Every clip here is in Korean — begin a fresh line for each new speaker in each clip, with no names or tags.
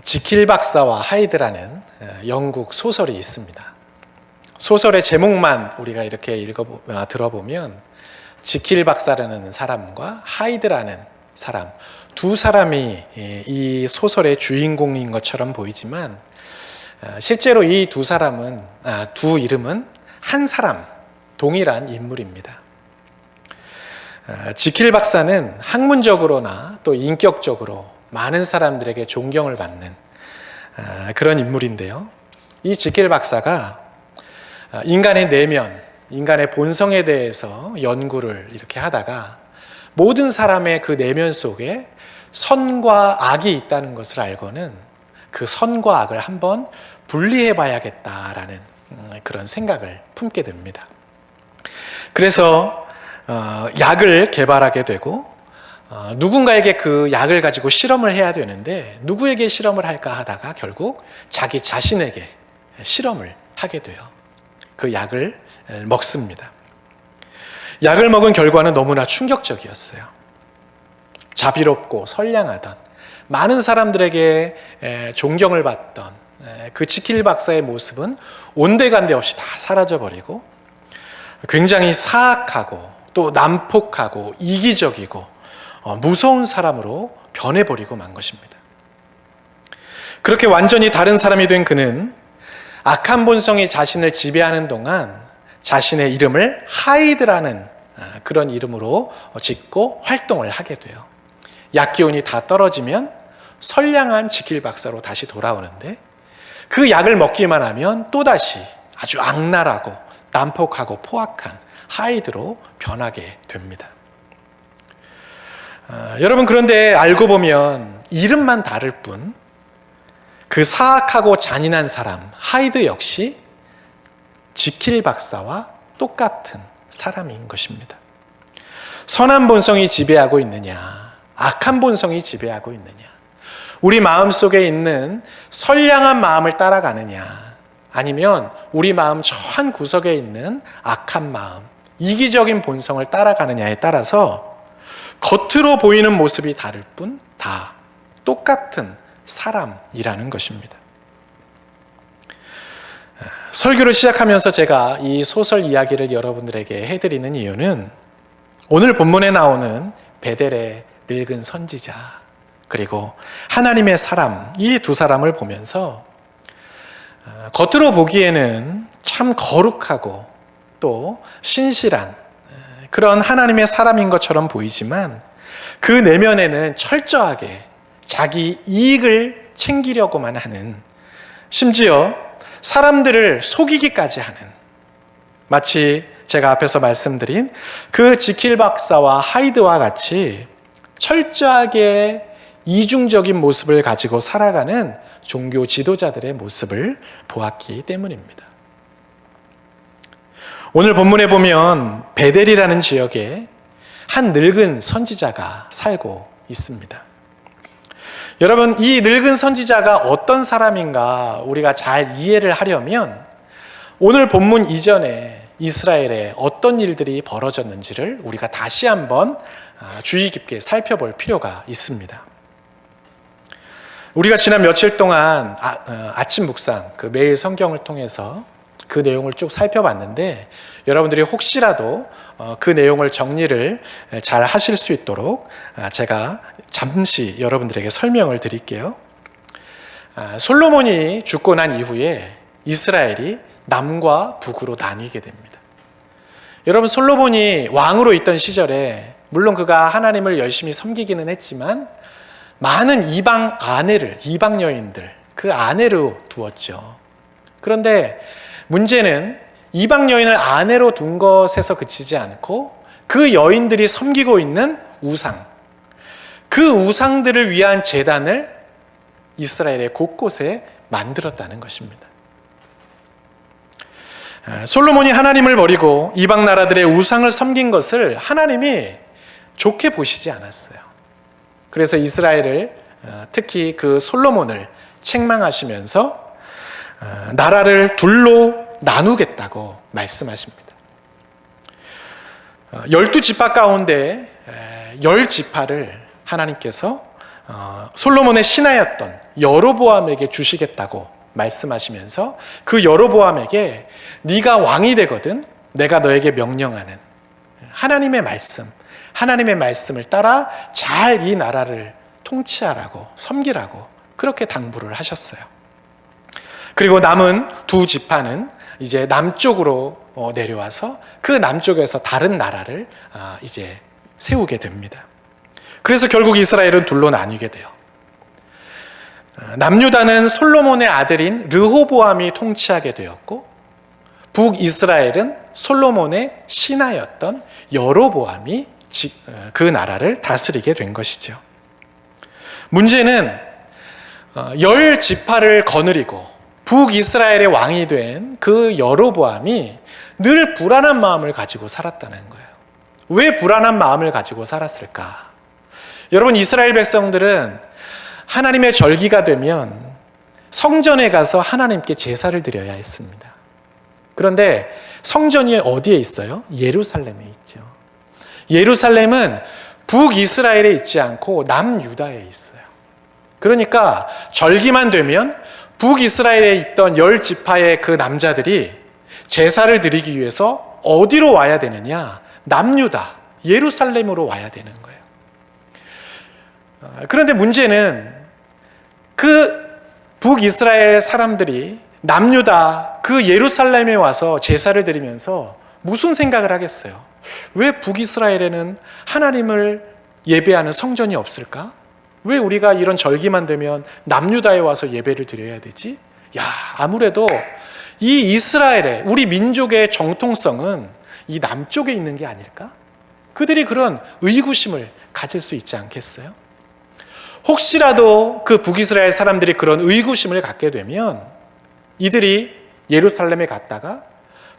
지킬 박사와 하이드라는 영국 소설이 있습니다. 소설의 제목만 우리가 이렇게 들어보면 지킬 박사라는 사람과 하이드라는 사람, 두 사람이 이 소설의 주인공인 것처럼 보이지만 실제로 이 두 이름은 한 사람, 동일한 인물입니다. 지킬 박사는 학문적으로나 또 인격적으로 많은 사람들에게 존경을 받는 그런 인물인데요. 이 지킬 박사가 인간의 내면, 인간의 본성에 대해서 연구를 이렇게 하다가 모든 사람의 그 내면 속에 선과 악이 있다는 것을 알고는 그 선과 악을 한번 분리해 봐야겠다라는 그런 생각을 품게 됩니다. 그래서 약을 개발하게 되고 누군가에게 그 약을 가지고 실험을 해야 되는데 누구에게 실험을 할까 하다가 결국 자기 자신에게 실험을 하게 돼요. 그 약을 먹습니다. 약을 먹은 결과는 너무나 충격적이었어요. 자비롭고 선량하던 많은 사람들에게 존경을 받던 그 지킬 박사의 모습은 온데간데 없이 다 사라져버리고 굉장히 사악하고 또 난폭하고 이기적이고 무서운 사람으로 변해버리고 만 것입니다. 그렇게 완전히 다른 사람이 된 그는 악한 본성이 자신을 지배하는 동안 자신의 이름을 하이드라는 그런 이름으로 짓고 활동을 하게 돼요. 약기운이 다 떨어지면 선량한 지킬 박사로 다시 돌아오는데 그 약을 먹기만 하면 또다시 아주 악랄하고 난폭하고 포악한 하이드로 변하게 됩니다. 여러분, 그런데 알고 보면 이름만 다를 뿐 그 사악하고 잔인한 사람 하이드 역시 지킬 박사와 똑같은 사람인 것입니다. 선한 본성이 지배하고 있느냐, 악한 본성이 지배하고 있느냐, 우리 마음속에 있는 선량한 마음을 따라가느냐, 아니면 우리 마음 저 한 구석에 있는 악한 마음, 이기적인 본성을 따라가느냐에 따라서 겉으로 보이는 모습이 다를 뿐 다 똑같은 사람이라는 것입니다. 설교를 시작하면서 제가 이 소설 이야기를 여러분들에게 해드리는 이유는 오늘 본문에 나오는 베델의 늙은 선지자 그리고 하나님의 사람, 이 두 사람을 보면서 겉으로 보기에는 참 거룩하고 또 신실한 그런 하나님의 사람인 것처럼 보이지만 그 내면에는 철저하게 자기 이익을 챙기려고만 하는, 심지어 사람들을 속이기까지 하는, 마치 제가 앞에서 말씀드린 그 지킬 박사와 하이드와 같이 철저하게 이중적인 모습을 가지고 살아가는 종교 지도자들의 모습을 보았기 때문입니다. 오늘 본문에 보면 베델이라는 지역에 한 늙은 선지자가 살고 있습니다. 여러분, 이 늙은 선지자가 어떤 사람인가 우리가 잘 이해를 하려면 오늘 본문 이전에 이스라엘에 어떤 일들이 벌어졌는지를 우리가 다시 한번 주의 깊게 살펴볼 필요가 있습니다. 우리가 지난 며칠 동안 아침 묵상, 그 매일 성경을 통해서 그 내용을 쭉 살펴봤는데 여러분들이 혹시라도 그 내용을 정리를 잘 하실 수 있도록 제가 잠시 여러분들에게 설명을 드릴게요. 솔로몬이 죽고 난 이후에 이스라엘이 남과 북으로 나뉘게 됩니다. 여러분, 솔로몬이 왕으로 있던 시절에 물론 그가 하나님을 열심히 섬기기는 했지만 많은 이방 여인들, 그 아내로 두었죠. 그런데 문제는 이방 여인을 아내로 둔 것에서 그치지 않고 그 여인들이 섬기고 있는 우상, 그 우상들을 위한 제단을 이스라엘의 곳곳에 만들었다는 것입니다. 솔로몬이 하나님을 버리고 이방 나라들의 우상을 섬긴 것을 하나님이 좋게 보시지 않았어요. 그래서 이스라엘을, 특히 그 솔로몬을 책망하시면서 나라를 둘로 나누겠다고 말씀하십니다. 12지파 가운데 10지파를 하나님께서 솔로몬의 신하였던 여로보암에게 주시겠다고 말씀하시면서 그 여로보암에게 네가 왕이 되거든 내가 너에게 명령하는 하나님의 말씀을 따라 잘 이 나라를 통치하라고 섬기라고 그렇게 당부를 하셨어요. 그리고 남은 두 지파는 이제 남쪽으로 내려와서 그 남쪽에서 다른 나라를 이제 세우게 됩니다. 그래서 결국 이스라엘은 둘로 나뉘게 돼요. 남유다는 솔로몬의 아들인 르호보암이 통치하게 되었고 북이스라엘은 솔로몬의 신하였던 여로보암이 그 나라를 다스리게 된 것이죠. 문제는 10지파를 거느리고 북이스라엘의 왕이 된 그 여로보암이 늘 불안한 마음을 가지고 살았다는 거예요. 왜 불안한 마음을 가지고 살았을까? 여러분, 이스라엘 백성들은 하나님의 절기가 되면 성전에 가서 하나님께 제사를 드려야 했습니다. 그런데 성전이 어디에 있어요? 예루살렘에 있죠. 예루살렘은 북이스라엘에 있지 않고 남유다에 있어요. 그러니까 절기만 되면 북이스라엘에 있던 10지파의 그 남자들이 제사를 드리기 위해서 어디로 와야 되느냐? 남유다, 예루살렘으로 와야 되는 거예요. 그런데 문제는 그 북이스라엘 사람들이 남유다, 그 예루살렘에 와서 제사를 드리면서 무슨 생각을 하겠어요? 왜 북이스라엘에는 하나님을 예배하는 성전이 없을까? 왜 우리가 이런 절기만 되면 남유다에 와서 예배를 드려야 되지? 아무래도 이 이스라엘의, 우리 민족의 정통성은 이 남쪽에 있는 게 아닐까? 그들이 그런 의구심을 가질 수 있지 않겠어요? 혹시라도 그 북이스라엘 사람들이 그런 의구심을 갖게 되면 이들이 예루살렘에 갔다가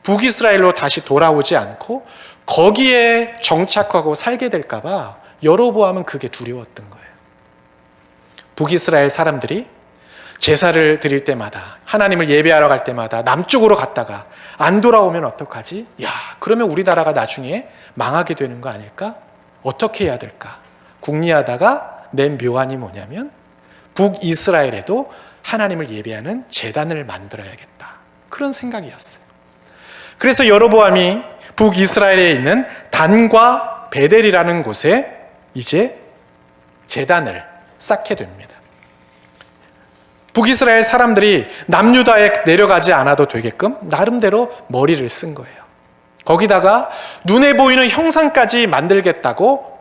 북이스라엘로 다시 돌아오지 않고 거기에 정착하고 살게 될까 봐 여로보암은 그게 두려웠던 거예요. 북이스라엘 사람들이 제사를 드릴 때마다, 하나님을 예배하러 갈 때마다 남쪽으로 갔다가 안 돌아오면 어떡하지? 그러면 우리나라가 나중에 망하게 되는 거 아닐까? 어떻게 해야 될까? 궁리하다가 낸 묘안이 뭐냐면 북이스라엘에도 하나님을 예배하는 제단을 만들어야겠다, 그런 생각이었어요. 그래서 여로보암이 북이스라엘에 있는 단과 베델이라는 곳에 이제 제단을 쌓게 됩니다. 북이스라엘 사람들이 남유다에 내려가지 않아도 되게끔 나름대로 머리를 쓴 거예요. 거기다가 눈에 보이는 형상까지 만들겠다고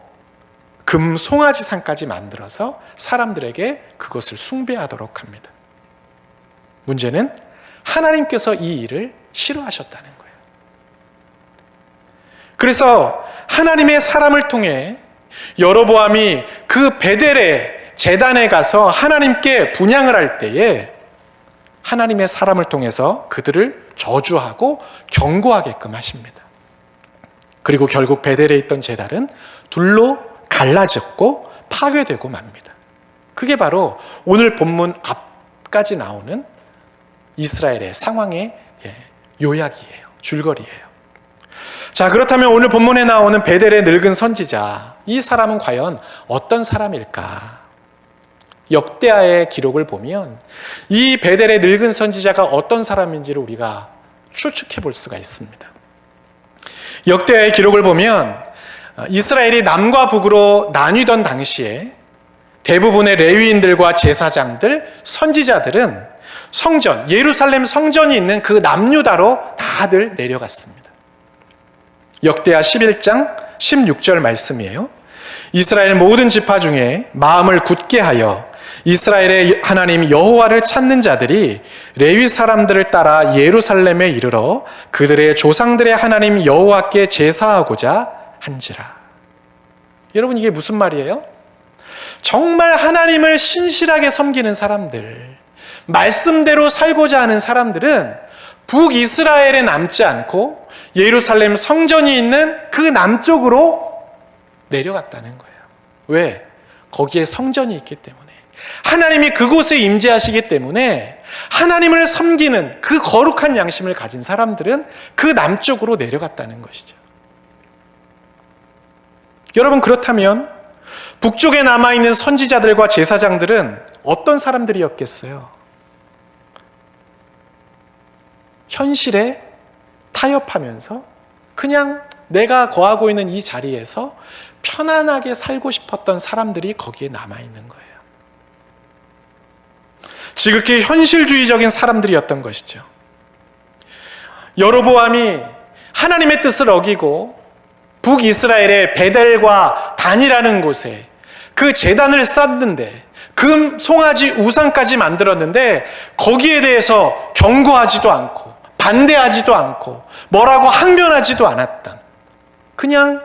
금 송아지상까지 만들어서 사람들에게 그것을 숭배하도록 합니다. 문제는 하나님께서 이 일을 싫어하셨다는 거예요. 그래서 하나님의 사람을 통해 여로보암이 그 베델의 제단에 가서 하나님께 분향을 할 때에 하나님의 사람을 통해서 그들을 저주하고 경고하게끔 하십니다. 그리고 결국 베델에 있던 제단은 둘로 갈라졌고 파괴되고 맙니다. 그게 바로 오늘 본문 앞까지 나오는 이스라엘의 상황의 요약이에요. 줄거리예요. 자, 그렇다면 오늘 본문에 나오는 베델의 늙은 선지자, 이 사람은 과연 어떤 사람일까? 역대하의 기록을 보면 이 베델의 늙은 선지자가 어떤 사람인지를 우리가 추측해 볼 수가 있습니다. 역대하의 기록을 보면 이스라엘이 남과 북으로 나뉘던 당시에 대부분의 레위인들과 제사장들, 선지자들은 성전, 예루살렘 성전이 있는 그 남유다로 다들 내려갔습니다. 역대하 11장 16절 말씀이에요. 이스라엘 모든 지파 중에 마음을 굳게 하여 이스라엘의 하나님 여호와를 찾는 자들이 레위 사람들을 따라 예루살렘에 이르러 그들의 조상들의 하나님 여호와께 제사하고자 한지라. 여러분, 이게 무슨 말이에요? 정말 하나님을 신실하게 섬기는 사람들, 말씀대로 살고자 하는 사람들은 북이스라엘에 남지 않고 예루살렘 성전이 있는 그 남쪽으로 내려갔다는 거예요. 왜? 거기에 성전이 있기 때문에, 하나님이 그곳에 임재하시기 때문에 하나님을 섬기는 그 거룩한 양심을 가진 사람들은 그 남쪽으로 내려갔다는 것이죠. 여러분, 그렇다면 북쪽에 남아있는 선지자들과 제사장들은 어떤 사람들이었겠어요? 현실에 타협하면서 그냥 내가 거하고 있는 이 자리에서 편안하게 살고 싶었던 사람들이 거기에 남아있는 거예요. 지극히 현실주의적인 사람들이었던 것이죠. 여로보암이 하나님의 뜻을 어기고 북이스라엘의 베델과 단이라는 곳에 그 제단을 쌓는데 금, 송아지, 우상까지 만들었는데 거기에 대해서 경고하지도 않고 반대하지도 않고 뭐라고 항변하지도 않았던, 그냥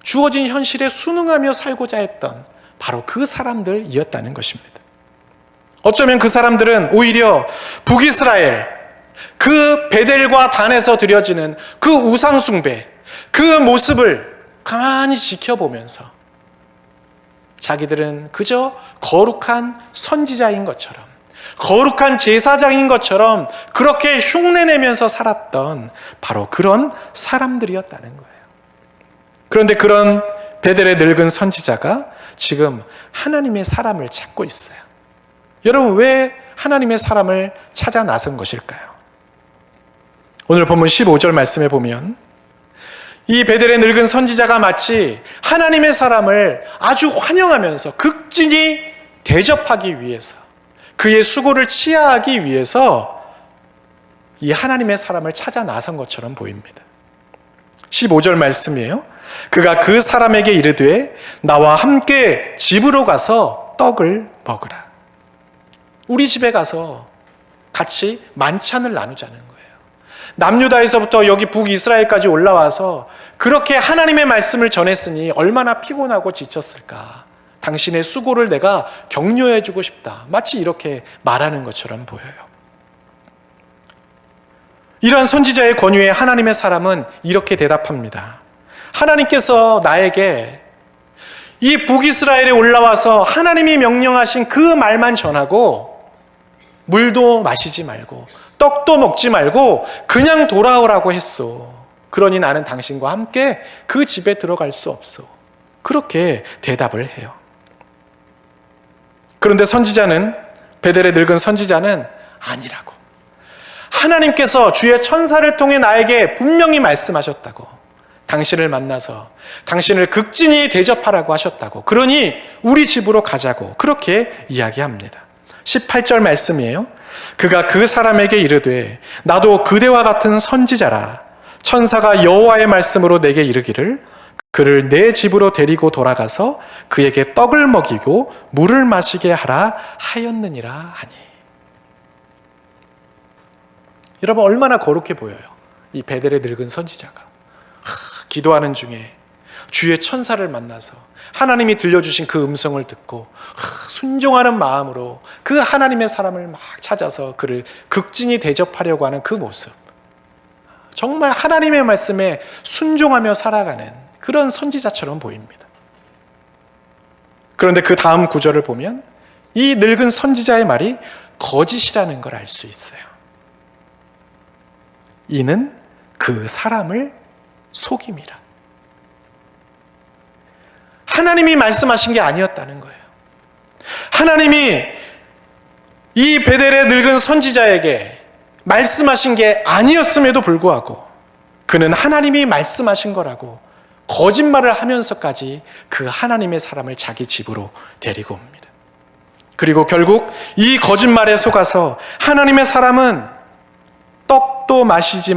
주어진 현실에 순응하며 살고자 했던 바로 그 사람들이었다는 것입니다. 어쩌면 그 사람들은 오히려 북이스라엘, 그 베델과 단에서 드려지는 그 우상숭배, 그 모습을 가만히 지켜보면서 자기들은 그저 거룩한 선지자인 것처럼, 거룩한 제사장인 것처럼 그렇게 흉내내면서 살았던 바로 그런 사람들이었다는 거예요. 그런데 그런 베델의 늙은 선지자가 지금 하나님의 사람을 찾고 있어요. 여러분, 왜 하나님의 사람을 찾아 나선 것일까요? 오늘 본문 15절 말씀에 보면 이 베델의 늙은 선지자가 마치 하나님의 사람을 아주 환영하면서 극진히 대접하기 위해서, 그의 수고를 치하하기 위해서 이 하나님의 사람을 찾아 나선 것처럼 보입니다. 15절 말씀이에요. 그가 그 사람에게 이르되 나와 함께 집으로 가서 떡을 먹으라. 우리 집에 가서 같이 만찬을 나누자는 거예요. 남유다에서부터 여기 북이스라엘까지 올라와서 그렇게 하나님의 말씀을 전했으니 얼마나 피곤하고 지쳤을까. 당신의 수고를 내가 격려해주고 싶다. 마치 이렇게 말하는 것처럼 보여요. 이러한 선지자의 권유에 하나님의 사람은 이렇게 대답합니다. 하나님께서 나에게 이 북이스라엘에 올라와서 하나님이 명령하신 그 말만 전하고 물도 마시지 말고 떡도 먹지 말고 그냥 돌아오라고 했소. 그러니 나는 당신과 함께 그 집에 들어갈 수 없소. 그렇게 대답을 해요. 그런데 선지자는, 베델의 늙은 선지자는 아니라고. 하나님께서 주의 천사를 통해 나에게 분명히 말씀하셨다고. 당신을 만나서 당신을 극진히 대접하라고 하셨다고. 그러니 우리 집으로 가자고. 그렇게 이야기합니다. 18절 말씀이에요. 그가 그 사람에게 이르되 나도 그대와 같은 선지자라. 천사가 여호와의 말씀으로 내게 이르기를 그를 내 집으로 데리고 돌아가서 그에게 떡을 먹이고 물을 마시게 하라 하였느니라 하니. 여러분, 얼마나 거룩해 보여요. 이 베델의 늙은 선지자가 기도하는 중에 주의 천사를 만나서 하나님이 들려주신 그 음성을 듣고 순종하는 마음으로 그 하나님의 사람을 막 찾아서 그를 극진히 대접하려고 하는 그 모습, 정말 하나님의 말씀에 순종하며 살아가는 그런 선지자처럼 보입니다. 그런데 그 다음 구절을 보면 이 늙은 선지자의 말이 거짓이라는 걸 알 수 있어요. 이는 그 사람을 속임이라. 하나님이 말씀하신 게 아니었다는 거예요. 하나님이 이 베델의 늙은 선지자에게 말씀하신 게 아니었음에도 불구하고 그는 하나님이 말씀하신 거라고 거짓말을 하면서까지 그 하나님의 사람을 자기 집으로 데리고 옵니다. 그리고 결국 이 거짓말에 속아서 하나님의 사람은 떡도 먹지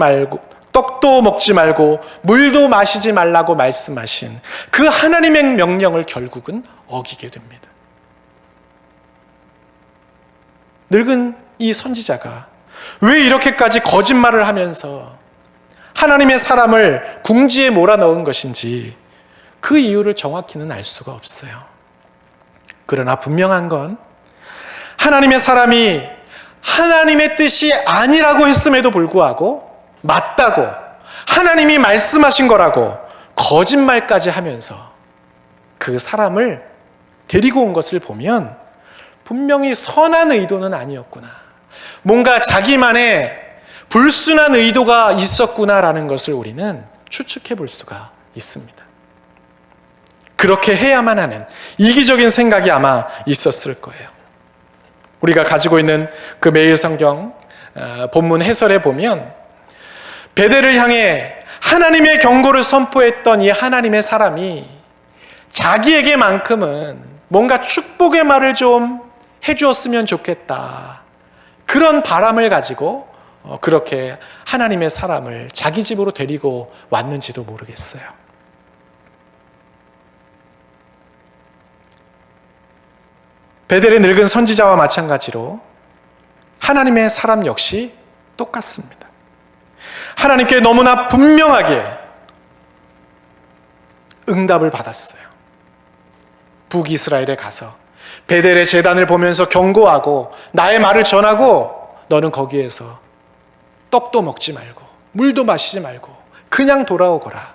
말고 물도 마시지 말라고 말씀하신 그 하나님의 명령을 결국은 어기게 됩니다. 늙은 이 선지자가 왜 이렇게까지 거짓말을 하면서 하나님의 사람을 궁지에 몰아넣은 것인지 그 이유를 정확히는 알 수가 없어요. 그러나 분명한 건 하나님의 사람이 하나님의 뜻이 아니라고 했음에도 불구하고 맞다고, 하나님이 말씀하신 거라고 거짓말까지 하면서 그 사람을 데리고 온 것을 보면 분명히 선한 의도는 아니었구나, 뭔가 자기만의 불순한 의도가 있었구나라는 것을 우리는 추측해 볼 수가 있습니다. 그렇게 해야만 하는 이기적인 생각이 아마 있었을 거예요. 우리가 가지고 있는 그 매일 성경 본문 해설에 보면 베델을 향해 하나님의 경고를 선포했던 이 하나님의 사람이 자기에게만큼은 뭔가 축복의 말을 좀 해주었으면 좋겠다, 그런 바람을 가지고 그렇게 하나님의 사람을 자기 집으로 데리고 왔는지도 모르겠어요. 베델의 늙은 선지자와 마찬가지로 하나님의 사람 역시 똑같습니다. 하나님께 너무나 분명하게 응답을 받았어요. 북이스라엘에 가서 베델의 제단을 보면서 경고하고 나의 말을 전하고, 너는 거기에서 떡도 먹지 말고 물도 마시지 말고 그냥 돌아오거라.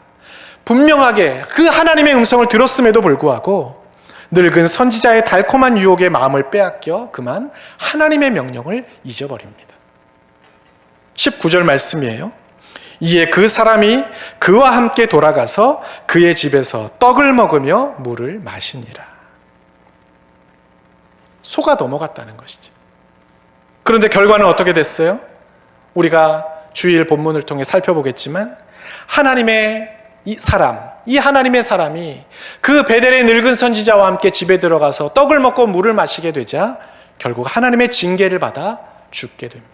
분명하게 그 하나님의 음성을 들었음에도 불구하고 늙은 선지자의 달콤한 유혹에 마음을 빼앗겨 그만 하나님의 명령을 잊어버립니다. 19절 말씀이에요. 이에 그 사람이 그와 함께 돌아가서 그의 집에서 떡을 먹으며 물을 마시니라. 속아 넘어갔다는 것이죠. 그런데 결과는 어떻게 됐어요? 우리가 주일 본문을 통해 살펴보겠지만 하나님의 이 하나님의 사람이 그 베델의 늙은 선지자와 함께 집에 들어가서 떡을 먹고 물을 마시게 되자 결국 하나님의 징계를 받아 죽게 됩니다.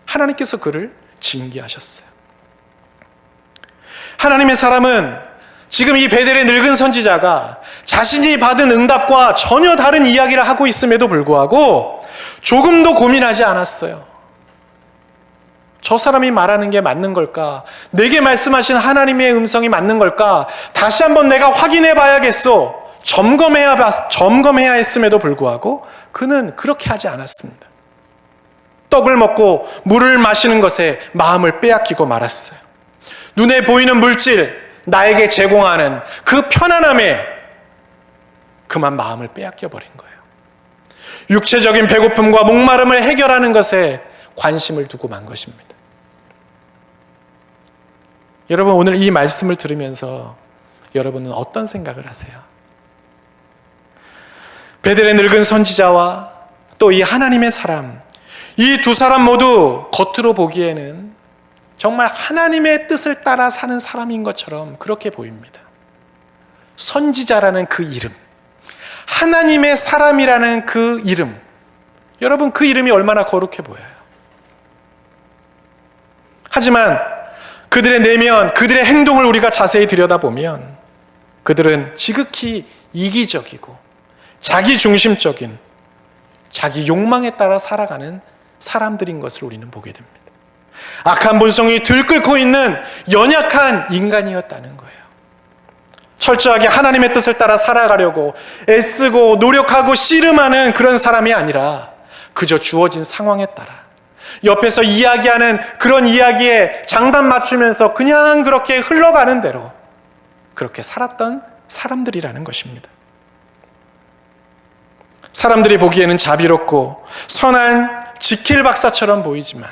하나님께서 그를 징계하셨어요. 하나님의 사람은 지금 이 베델의 늙은 선지자가 자신이 받은 응답과 전혀 다른 이야기를 하고 있음에도 불구하고 조금도 고민하지 않았어요. 저 사람이 말하는 게 맞는 걸까? 내게 말씀하신 하나님의 음성이 맞는 걸까? 다시 한번 내가 확인해 봐야겠소. 점검해야 했음에도 불구하고 그는 그렇게 하지 않았습니다. 떡을 먹고 물을 마시는 것에 마음을 빼앗기고 말았어요. 눈에 보이는 물질, 나에게 제공하는 그 편안함에 그만 마음을 빼앗겨 버린 거예요. 육체적인 배고픔과 목마름을 해결하는 것에 관심을 두고 만 것입니다. 여러분, 오늘 이 말씀을 들으면서 여러분은 어떤 생각을 하세요? 베델의 늙은 선지자와 또 이 하나님의 사람, 이 두 사람 모두 겉으로 보기에는 정말 하나님의 뜻을 따라 사는 사람인 것처럼 그렇게 보입니다. 선지자라는 그 이름, 하나님의 사람이라는 그 이름, 여러분 그 이름이 얼마나 거룩해 보여요. 하지만 그들의 내면, 그들의 행동을 우리가 자세히 들여다보면 그들은 지극히 이기적이고 자기중심적인 자기 욕망에 따라 살아가는 사람들인 것을 우리는 보게 됩니다. 악한 본성이 들끓고 있는 연약한 인간이었다는 거예요. 철저하게 하나님의 뜻을 따라 살아가려고 애쓰고 노력하고 씨름하는 그런 사람이 아니라 그저 주어진 상황에 따라 옆에서 이야기하는 그런 이야기에 장단 맞추면서 그냥 그렇게 흘러가는 대로 그렇게 살았던 사람들이라는 것입니다. 사람들이 보기에는 자비롭고 선한 지킬 박사처럼 보이지만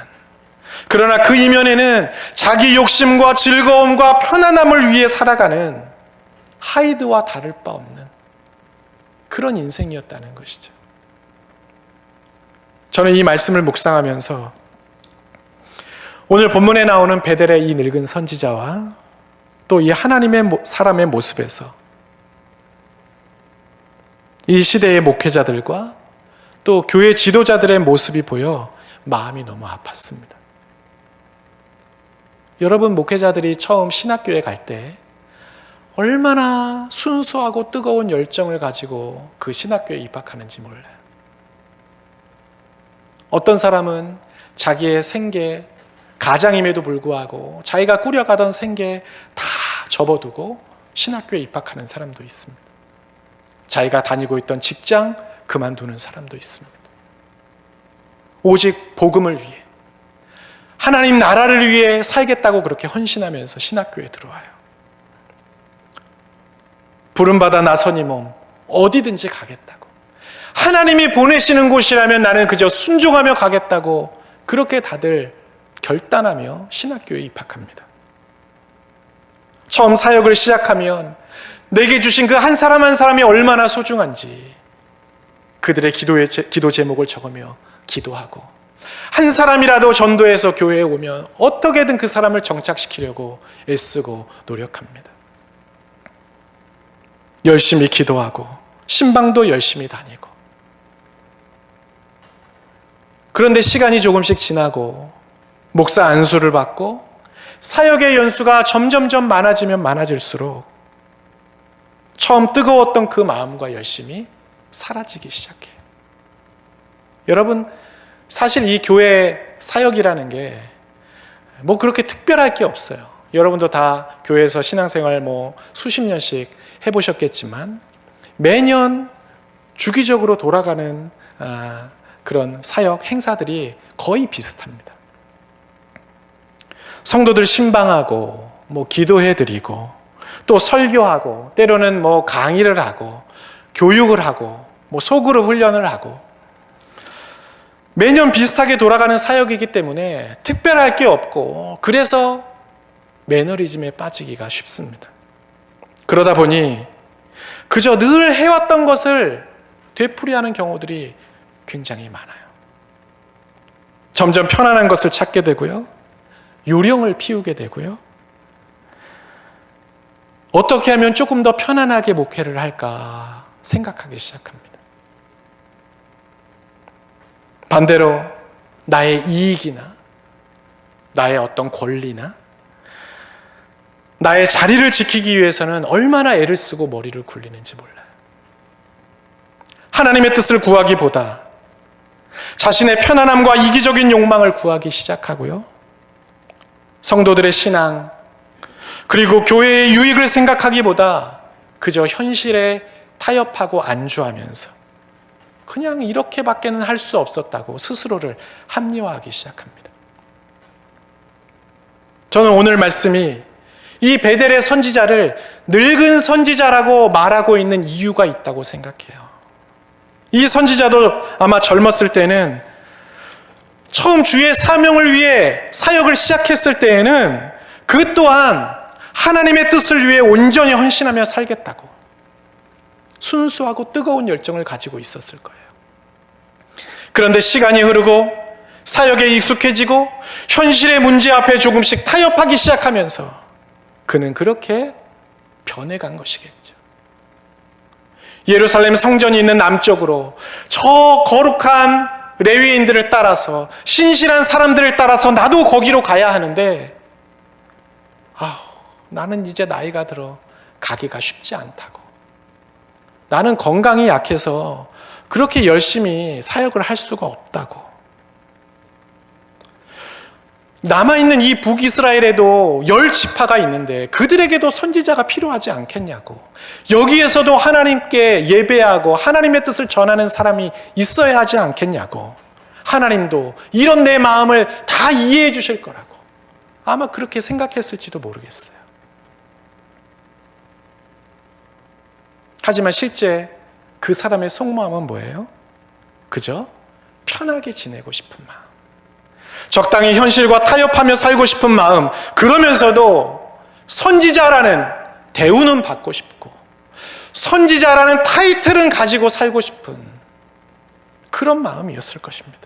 그러나 그 이면에는 자기 욕심과 즐거움과 편안함을 위해 살아가는 하이드와 다를 바 없는 그런 인생이었다는 것이죠. 저는 이 말씀을 묵상하면서 오늘 본문에 나오는 베델의 이 늙은 선지자와 또 이 하나님의 사람의 모습에서 이 시대의 목회자들과 또 교회 지도자들의 모습이 보여 마음이 너무 아팠습니다. 여러분, 목회자들이 처음 신학교에 갈 때 얼마나 순수하고 뜨거운 열정을 가지고 그 신학교에 입학하는지 몰라요. 어떤 사람은 자기의 생계, 가장임에도 불구하고 자기가 꾸려가던 생계 다 접어두고 신학교에 입학하는 사람도 있습니다. 자기가 다니고 있던 직장 그만두는 사람도 있습니다. 오직 복음을 위해, 하나님 나라를 위해 살겠다고 그렇게 헌신하면서 신학교에 들어와요. 부름받아 나선 이 몸 어디든지 가겠다고, 하나님이 보내시는 곳이라면 나는 그저 순종하며 가겠다고 그렇게 다들 결단하며 신학교에 입학합니다. 처음 사역을 시작하면 내게 주신 그 한 사람 한 사람이 얼마나 소중한지 그들의 기도 제목을 적으며 기도하고, 한 사람이라도 전도해서 교회에 오면 어떻게든 그 사람을 정착시키려고 애쓰고 노력합니다. 열심히 기도하고 신방도 열심히 다니고. 그런데 시간이 조금씩 지나고 목사 안수를 받고 사역의 연수가 점점점 많아지면 많아질수록 처음 뜨거웠던 그 마음과 열심이 사라지기 시작해요. 여러분, 사실 이 교회 사역이라는 게 뭐 그렇게 특별할 게 없어요. 여러분도 다 교회에서 신앙생활 수십 년씩 해보셨겠지만 매년 주기적으로 돌아가는 그런 사역 행사들이 거의 비슷합니다. 성도들 신방하고 기도해드리고 또 설교하고 때로는 강의를 하고 교육을 하고 소그룹 훈련을 하고 매년 비슷하게 돌아가는 사역이기 때문에 특별할 게 없고, 그래서 매너리즘에 빠지기가 쉽습니다. 그러다 보니 그저 늘 해왔던 것을 되풀이하는 경우들이 굉장히 많아요. 점점 편안한 것을 찾게 되고요, 요령을 피우게 되고요, 어떻게 하면 조금 더 편안하게 목회를 할까 생각하기 시작합니다. 반대로 나의 이익이나 나의 어떤 권리나 나의 자리를 지키기 위해서는 얼마나 애를 쓰고 머리를 굴리는지 몰라요. 하나님의 뜻을 구하기보다 자신의 편안함과 이기적인 욕망을 구하기 시작하고요, 성도들의 신앙 그리고 교회의 유익을 생각하기보다 그저 현실에 타협하고 안주하면서 그냥 이렇게밖에는 할 수 없었다고 스스로를 합리화하기 시작합니다. 저는 오늘 말씀이 이 베델의 선지자를 늙은 선지자라고 말하고 있는 이유가 있다고 생각해요. 이 선지자도 아마 젊었을 때는 처음 주의 사명을 위해 사역을 시작했을 때에는 그 또한 하나님의 뜻을 위해 온전히 헌신하며 살겠다고 순수하고 뜨거운 열정을 가지고 있었을 거예요. 그런데 시간이 흐르고 사역에 익숙해지고 현실의 문제 앞에 조금씩 타협하기 시작하면서 그는 그렇게 변해간 것이겠죠. 예루살렘 성전이 있는 남쪽으로 저 거룩한 레위인들을 따라서 신실한 사람들을 따라서 나도 거기로 가야 하는데 나는 이제 나이가 들어 가기가 쉽지 않다고. 나는 건강이 약해서 그렇게 열심히 사역을 할 수가 없다고. 남아있는 이 북이스라엘에도 10지파가 있는데 그들에게도 선지자가 필요하지 않겠냐고. 여기에서도 하나님께 예배하고 하나님의 뜻을 전하는 사람이 있어야 하지 않겠냐고. 하나님도 이런 내 마음을 다 이해해 주실 거라고. 아마 그렇게 생각했을지도 모르겠어요. 하지만 실제 그 사람의 속마음은 뭐예요? 그저 편하게 지내고 싶은 마음, 적당히 현실과 타협하며 살고 싶은 마음, 그러면서도 선지자라는 대우는 받고 싶고 선지자라는 타이틀은 가지고 살고 싶은 그런 마음이었을 것입니다.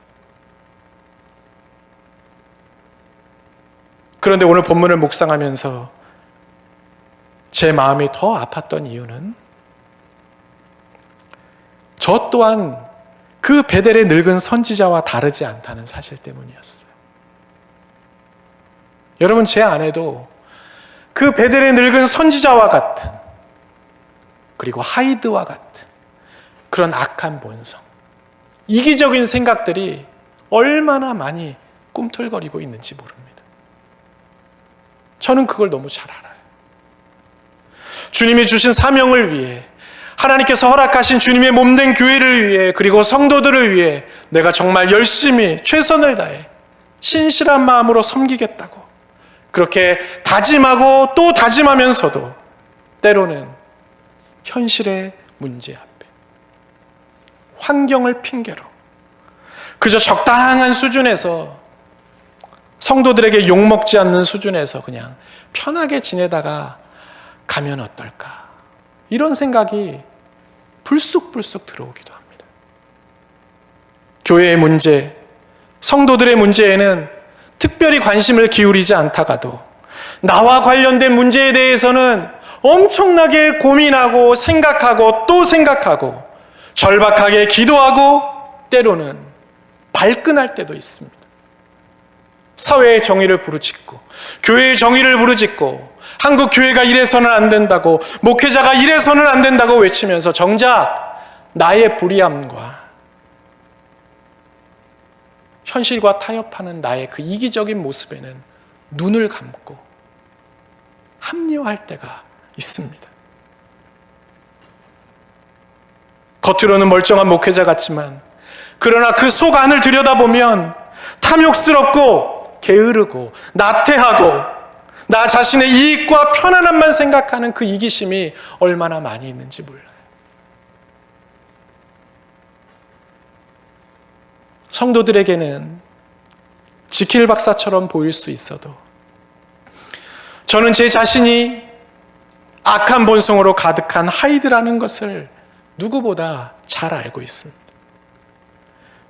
그런데 오늘 본문을 묵상하면서 제 마음이 더 아팠던 이유는 저 또한 그 베델의 늙은 선지자와 다르지 않다는 사실 때문이었어요. 여러분, 제 안에도 그 베델의 늙은 선지자와 같은, 그리고 하이드와 같은 그런 악한 본성, 이기적인 생각들이 얼마나 많이 꿈틀거리고 있는지 모릅니다. 저는 그걸 너무 잘 알아요. 주님이 주신 사명을 위해, 하나님께서 허락하신 주님의 몸된 교회를 위해, 그리고 성도들을 위해 내가 정말 열심히 최선을 다해 신실한 마음으로 섬기겠다고 그렇게 다짐하고 또 다짐하면서도 때로는 현실의 문제 앞에 환경을 핑계로 그저 적당한 수준에서, 성도들에게 욕먹지 않는 수준에서 그냥 편하게 지내다가 가면 어떨까, 이런 생각이 불쑥불쑥 들어오기도 합니다. 교회의 문제, 성도들의 문제에는 특별히 관심을 기울이지 않다가도 나와 관련된 문제에 대해서는 엄청나게 고민하고 생각하고 또 생각하고 절박하게 기도하고 때로는 발끈할 때도 있습니다. 사회의 정의를 부르짖고 교회의 정의를 부르짖고 한국 교회가 이래서는 안 된다고, 목회자가 이래서는 안 된다고 외치면서 정작 나의 불의함과 현실과 타협하는 나의 그 이기적인 모습에는 눈을 감고 합리화할 때가 있습니다. 겉으로는 멀쩡한 목회자 같지만 그러나 그 속 안을 들여다보면 탐욕스럽고 게으르고 나태하고 나 자신의 이익과 편안함만 생각하는 그 이기심이 얼마나 많이 있는지 몰라요. 성도들에게는 지킬 박사처럼 보일 수 있어도 저는 제 자신이 악한 본성으로 가득한 하이드라는 것을 누구보다 잘 알고 있습니다.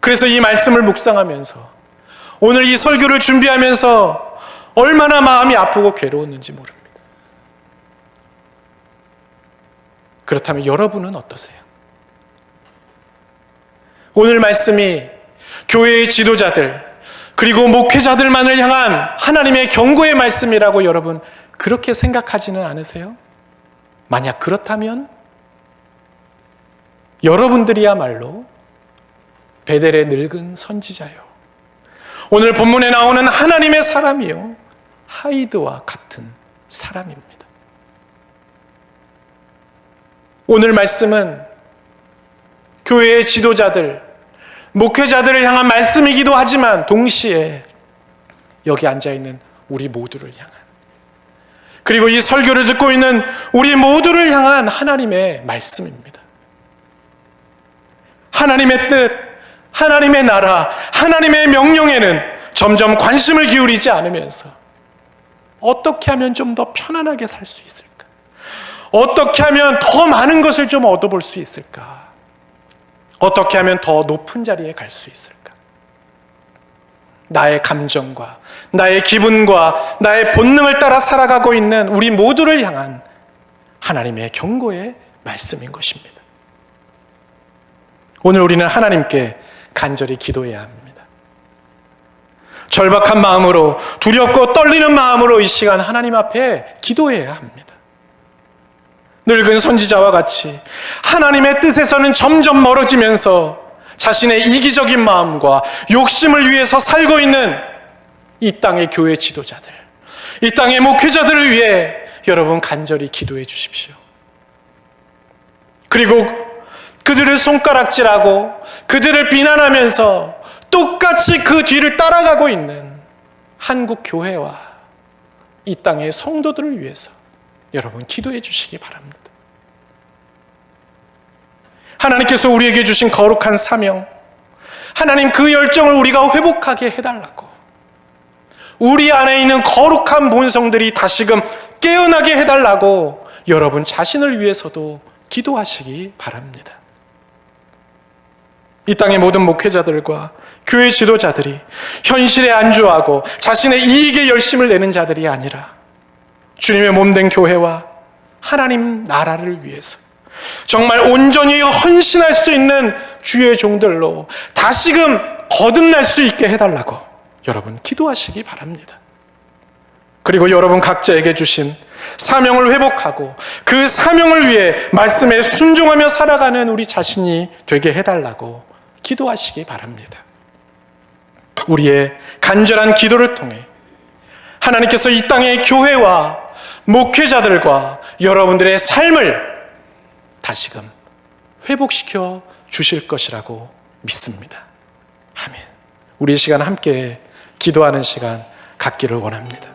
그래서 이 말씀을 묵상하면서 오늘 이 설교를 준비하면서 얼마나 마음이 아프고 괴로웠는지 모릅니다. 그렇다면 여러분은 어떠세요? 오늘 말씀이 교회의 지도자들 그리고 목회자들만을 향한 하나님의 경고의 말씀이라고 여러분 그렇게 생각하지는 않으세요? 만약 그렇다면 여러분들이야말로 베델의 늙은 선지자요, 오늘 본문에 나오는 하나님의 사람이요, 하이드와 같은 사람입니다. 오늘 말씀은 교회의 지도자들, 목회자들을 향한 말씀이기도 하지만 동시에 여기 앉아있는 우리 모두를 향한, 그리고 이 설교를 듣고 있는 우리 모두를 향한 하나님의 말씀입니다. 하나님의 뜻, 하나님의 나라, 하나님의 명령에는 점점 관심을 기울이지 않으면서 어떻게 하면 좀 더 편안하게 살 수 있을까? 어떻게 하면 더 많은 것을 좀 얻어볼 수 있을까? 어떻게 하면 더 높은 자리에 갈 수 있을까? 나의 감정과 나의 기분과 나의 본능을 따라 살아가고 있는 우리 모두를 향한 하나님의 경고의 말씀인 것입니다. 오늘 우리는 하나님께 간절히 기도해야 합니다. 절박한 마음으로, 두렵고 떨리는 마음으로 이 시간 하나님 앞에 기도해야 합니다. 늙은 선지자와 같이 하나님의 뜻에서는 점점 멀어지면서 자신의 이기적인 마음과 욕심을 위해서 살고 있는 이 땅의 교회 지도자들, 이 땅의 목회자들을 위해 여러분 간절히 기도해 주십시오. 그리고 그들을 손가락질하고 그들을 비난하면서 똑같이 그 뒤를 따라가고 있는 한국 교회와 이 땅의 성도들을 위해서 여러분 기도해 주시기 바랍니다. 하나님께서 우리에게 주신 거룩한 사명, 하나님 그 열정을 우리가 회복하게 해달라고, 우리 안에 있는 거룩한 본성들이 다시금 깨어나게 해달라고 여러분 자신을 위해서도 기도하시기 바랍니다. 이 땅의 모든 목회자들과 교회 지도자들이 현실에 안주하고 자신의 이익에 열심을 내는 자들이 아니라 주님의 몸된 교회와 하나님 나라를 위해서 정말 온전히 헌신할 수 있는 주의 종들로 다시금 거듭날 수 있게 해달라고 여러분 기도하시기 바랍니다. 그리고 여러분 각자에게 주신 사명을 회복하고 그 사명을 위해 말씀에 순종하며 살아가는 우리 자신이 되게 해달라고 기도하시기 바랍니다. 우리의 간절한 기도를 통해 하나님께서 이 땅의 교회와 목회자들과 여러분들의 삶을 다시금 회복시켜 주실 것이라고 믿습니다. 아멘. 우리 이 시간 함께 기도하는 시간 갖기를 원합니다.